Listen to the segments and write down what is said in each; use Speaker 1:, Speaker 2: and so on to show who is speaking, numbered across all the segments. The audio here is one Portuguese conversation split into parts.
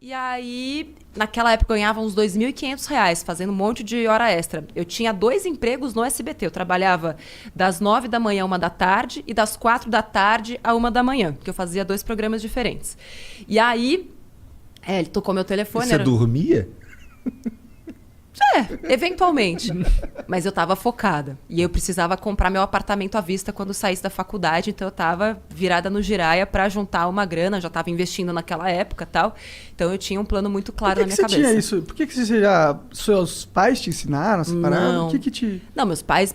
Speaker 1: E aí, naquela época, eu ganhava uns R$ 2.500 fazendo um monte de hora extra. Eu tinha 2 empregos no SBT. Eu trabalhava das 9 da manhã à 1 da tarde e das 4 da tarde à 1 da manhã, porque eu fazia 2 programas diferentes. E aí, ele tocou meu telefone.
Speaker 2: E você dormia?
Speaker 1: Eventualmente. Mas eu tava focada. E eu precisava comprar meu apartamento à vista quando saísse da faculdade. Então eu tava virada no giraia pra juntar uma grana. Já tava investindo naquela época e tal. Então eu tinha um plano muito claro na minha cabeça.
Speaker 3: Por que você tinha isso? Por que você já... Seus pais te ensinaram a separar?
Speaker 1: Não.
Speaker 3: O que te...
Speaker 1: Não, meus pais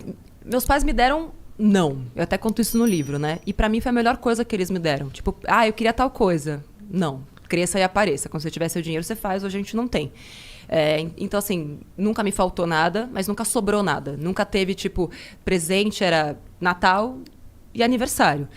Speaker 1: me deram não. Eu até conto isso no livro, né? E pra mim foi a melhor coisa que eles me deram. Tipo, eu queria tal coisa. Não. Cresça e apareça. Quando você tiver seu dinheiro, você faz. Hoje a gente não tem. Então, assim, nunca me faltou nada, mas nunca sobrou nada. Nunca teve, tipo, presente era Natal e aniversário.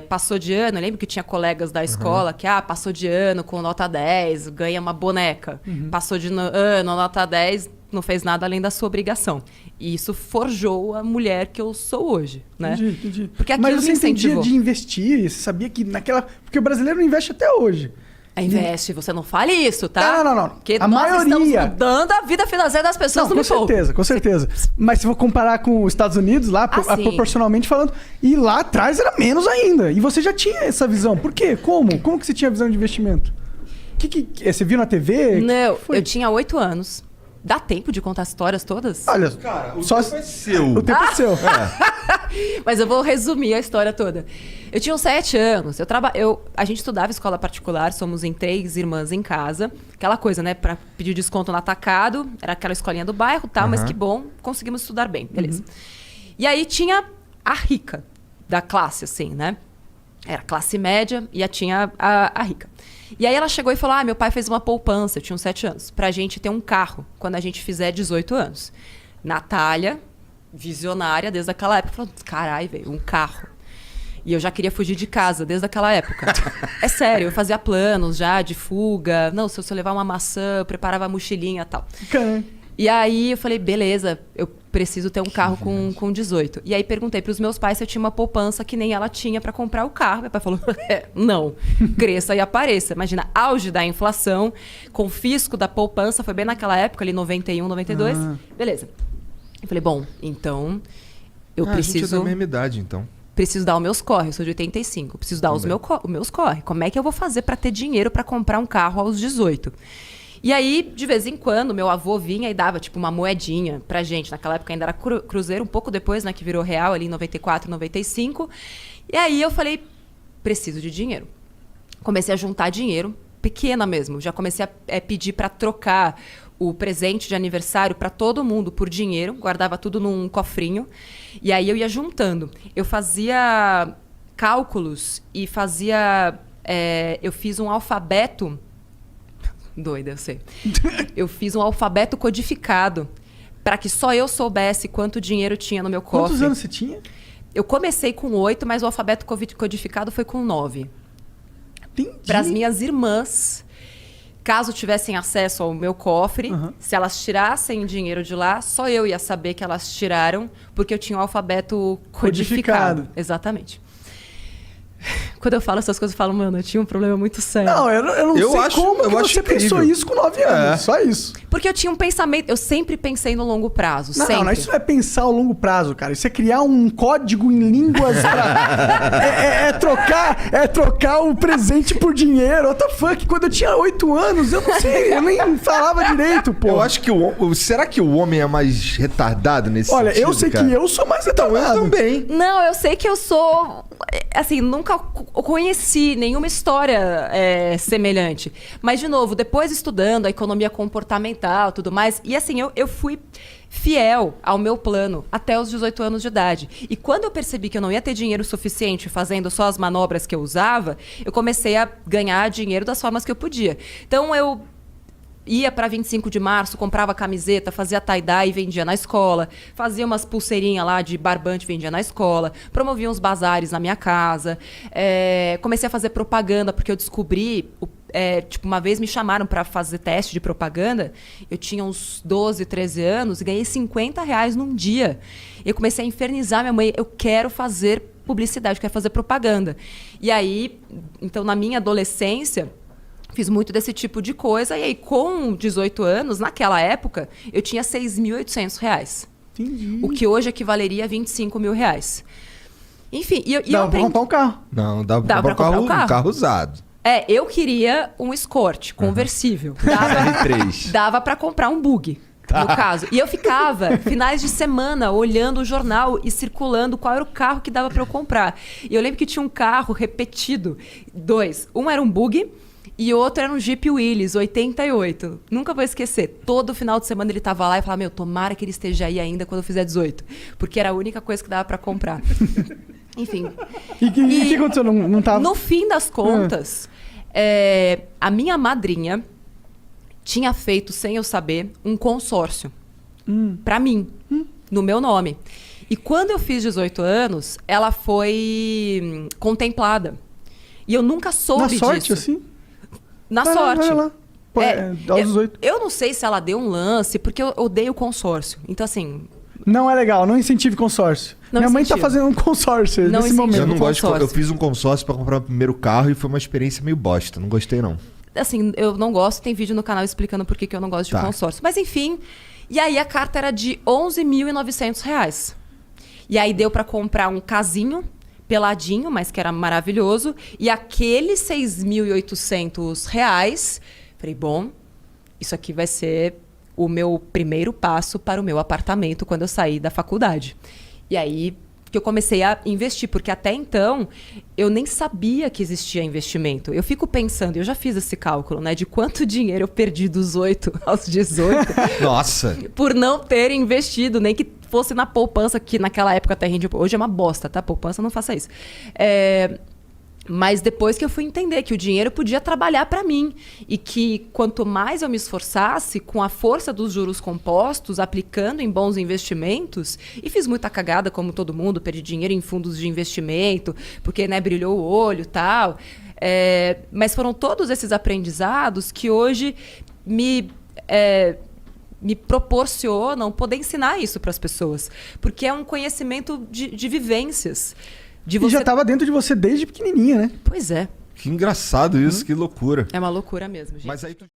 Speaker 1: Passou de ano, eu lembro que tinha colegas da escola que, passou de ano com nota 10, ganha uma boneca. Passou de ano, nota 10, não fez nada além da sua obrigação. E isso forjou a mulher que eu sou hoje, né?
Speaker 3: Entendi.
Speaker 1: Porque aquilo
Speaker 3: mas você
Speaker 1: me incentivou.
Speaker 3: entendia de investir? Você sabia que naquela... Porque o brasileiro não investe até hoje.
Speaker 1: Investe, você não fale isso, tá?
Speaker 3: Não.
Speaker 1: Porque
Speaker 3: a
Speaker 1: nós
Speaker 3: maioria...
Speaker 1: estamos mudando a vida financeira das pessoas no
Speaker 3: pouco. Com certeza. Mas se for comparar com os Estados Unidos, lá, proporcionalmente falando, e lá atrás era menos ainda. E você já tinha essa visão. Por quê? Como? Como que você tinha a visão de investimento? Você viu na TV?
Speaker 1: Não, eu tinha 8 anos. Dá tempo de contar as histórias todas?
Speaker 3: Olha,
Speaker 2: cara, o tempo é seu.
Speaker 3: O tempo é seu.
Speaker 1: Mas eu vou resumir a história toda. Eu tinha uns 7 anos. A gente estudava escola particular, somos em 3 irmãs em casa. Aquela coisa, né? Pra pedir desconto no atacado. Era aquela escolinha do bairro e tal, mas que bom, conseguimos estudar bem. Beleza. E aí tinha a rica da classe, assim, né? Era classe média e tinha a rica. E aí ela chegou e falou, meu pai fez uma poupança, eu tinha uns 7 anos, pra gente ter um carro quando a gente fizer 18 anos. Natália, visionária desde aquela época, falou, carai, velho, um carro. E eu já queria fugir de casa desde aquela época. É sério, eu fazia planos já de fuga. Não, se eu levar uma maçã, eu preparava a mochilinha e tal.
Speaker 3: Caramba.
Speaker 1: E aí eu falei, beleza, eu preciso ter um carro com 18. E aí perguntei pros meus pais se eu tinha uma poupança que nem ela tinha pra comprar o carro. Meu pai falou, não, cresça e apareça. Imagina, auge da inflação, confisco da poupança, foi bem naquela época, ali 91, 92. Beleza. Eu falei, bom, então eu preciso...
Speaker 2: A gente é da mesma idade, então.
Speaker 1: Preciso dar os meus corre, eu sou de 85. Preciso dar os meus corre. Como é que eu vou fazer pra ter dinheiro pra comprar um carro aos 18? E aí, de vez em quando, meu avô vinha e dava, tipo, uma moedinha pra gente. Naquela época ainda era cruzeiro, um pouco depois, né, que virou real, ali em 94, 95. E aí eu falei, preciso de dinheiro. Comecei a juntar dinheiro, pequena mesmo. Já comecei a pedir pra trocar o presente de aniversário pra todo mundo por dinheiro. Guardava tudo num cofrinho. E aí eu ia juntando. Eu fazia cálculos e fazia... eu fiz um alfabeto... Doida, eu sei. Eu fiz um alfabeto codificado para que só eu soubesse quanto dinheiro tinha no meu cofre.
Speaker 3: Quantos anos você tinha?
Speaker 1: Eu comecei com 8, mas o alfabeto codificado foi com 9.
Speaker 3: Entendi.
Speaker 1: Para as minhas irmãs, caso tivessem acesso ao meu cofre, se elas tirassem dinheiro de lá, só eu ia saber que elas tiraram, porque eu tinha o alfabeto codificado. Exatamente. Quando eu falo essas coisas, eu falo, mano, eu tinha um problema muito sério.
Speaker 3: Não, eu não sei como que você pensou isso com 9 anos. Só isso.
Speaker 1: Porque eu tinha um pensamento... Eu sempre pensei no longo prazo.
Speaker 3: Não, isso não é pensar ao longo prazo, cara. Isso é criar um código em línguas pra... trocar o presente por dinheiro. What the fuck? Quando eu tinha 8 anos, eu não sei. Eu nem falava direito, pô.
Speaker 2: Eu acho que será que o homem é mais retardado nesse sentido,
Speaker 3: Olha, eu sei
Speaker 2: cara?
Speaker 3: que eu sou mais retardado.
Speaker 2: Então, eu também.
Speaker 1: Não, eu sei que eu sou... Assim, nunca conheci nenhuma história semelhante. Mas, de novo, depois estudando a economia comportamental e tudo mais, e assim, eu fui fiel ao meu plano até os 18 anos de idade. E quando eu percebi que eu não ia ter dinheiro suficiente fazendo só as manobras que eu usava, eu comecei a ganhar dinheiro das formas que eu podia. Então, eu ia para 25 de março, comprava camiseta, fazia tie-dye e vendia na escola, fazia umas pulseirinhas lá de barbante e vendia na escola, promovia uns bazares na minha casa, comecei a fazer propaganda porque eu descobri, tipo, uma vez me chamaram para fazer teste de propaganda, eu tinha uns 12, 13 anos e ganhei R$50 num dia. Eu comecei a infernizar minha mãe, eu quero fazer publicidade, eu quero fazer propaganda. E aí, então, na minha adolescência... Fiz muito desse tipo de coisa. E aí, com 18 anos, naquela época, eu tinha R$6.800.
Speaker 3: Entendi.
Speaker 1: O que hoje equivaleria a R$25.000. Enfim, e eu
Speaker 3: Dá pra
Speaker 1: aprendi...
Speaker 3: comprar um carro.
Speaker 2: Não, dá
Speaker 1: Dá
Speaker 2: pra
Speaker 1: pra comprar
Speaker 2: comprar um carro usado.
Speaker 1: eu queria um Escort conversível.
Speaker 2: R3.
Speaker 1: Dava pra comprar um bug, no caso. E eu ficava finais de semana olhando o jornal e circulando qual era o carro que dava pra eu comprar. E eu lembro que tinha um carro repetido, 2. Um era um bug e o outro era um Jeep Willys, 88. Nunca vou esquecer. Todo final de semana ele tava lá e falava, tomara que ele esteja aí ainda quando eu fizer 18. Porque era a única coisa que dava pra comprar. Enfim.
Speaker 3: E o que aconteceu? Não tava...
Speaker 1: No fim das contas, a minha madrinha tinha feito, sem eu saber, um consórcio pra mim, no meu nome. E quando eu fiz 18 anos, ela foi contemplada. E eu nunca soube disso.
Speaker 3: Na sorte, assim?
Speaker 1: Na sorte.
Speaker 3: Olha lá. Pô, aos 18.
Speaker 1: Eu não sei se ela deu um lance, porque eu odeio consórcio. Então, assim...
Speaker 3: Não é legal, não incentive consórcio.
Speaker 1: Não
Speaker 3: Minha mãe tá
Speaker 1: incentiva.
Speaker 3: fazendo um consórcio
Speaker 1: Não
Speaker 3: nesse
Speaker 1: incentiva.
Speaker 3: momento.
Speaker 2: Eu não gosto de,
Speaker 1: consórcio.
Speaker 2: eu fiz um consórcio pra comprar o primeiro carro e foi uma experiência meio bosta. Não gostei, não.
Speaker 1: Assim, eu não gosto, tem vídeo no canal explicando por que eu não gosto de
Speaker 2: Tá.
Speaker 1: consórcio. Mas enfim, e aí a carta era de R$11.900. E aí deu pra comprar um casinho, peladinho, mas que era maravilhoso. E aqueles R$6.800, falei, bom, isso aqui vai ser o meu primeiro passo para o meu apartamento quando eu sair da faculdade. E aí que eu comecei a investir, porque até então eu nem sabia que existia investimento. Eu fico pensando, eu já fiz esse cálculo, né, de quanto dinheiro eu perdi dos 8 aos 18
Speaker 2: Nossa.
Speaker 1: por não ter investido, nem que fosse na poupança, que naquela época até rende. Hoje é uma bosta, tá? Poupança, não faça isso. Mas depois que eu fui entender que o dinheiro podia trabalhar para mim e que quanto mais eu me esforçasse com a força dos juros compostos, aplicando em bons investimentos, e fiz muita cagada como todo mundo, perdi dinheiro em fundos de investimento, porque né, brilhou o olho e tal. Mas foram todos esses aprendizados que hoje me proporcionam poder ensinar isso para as pessoas. Porque é um conhecimento de vivências.
Speaker 3: E já tava dentro de você desde pequenininha, né?
Speaker 1: Pois é.
Speaker 2: Que engraçado isso, que loucura.
Speaker 1: É uma loucura mesmo, gente.
Speaker 2: Mas aí tu...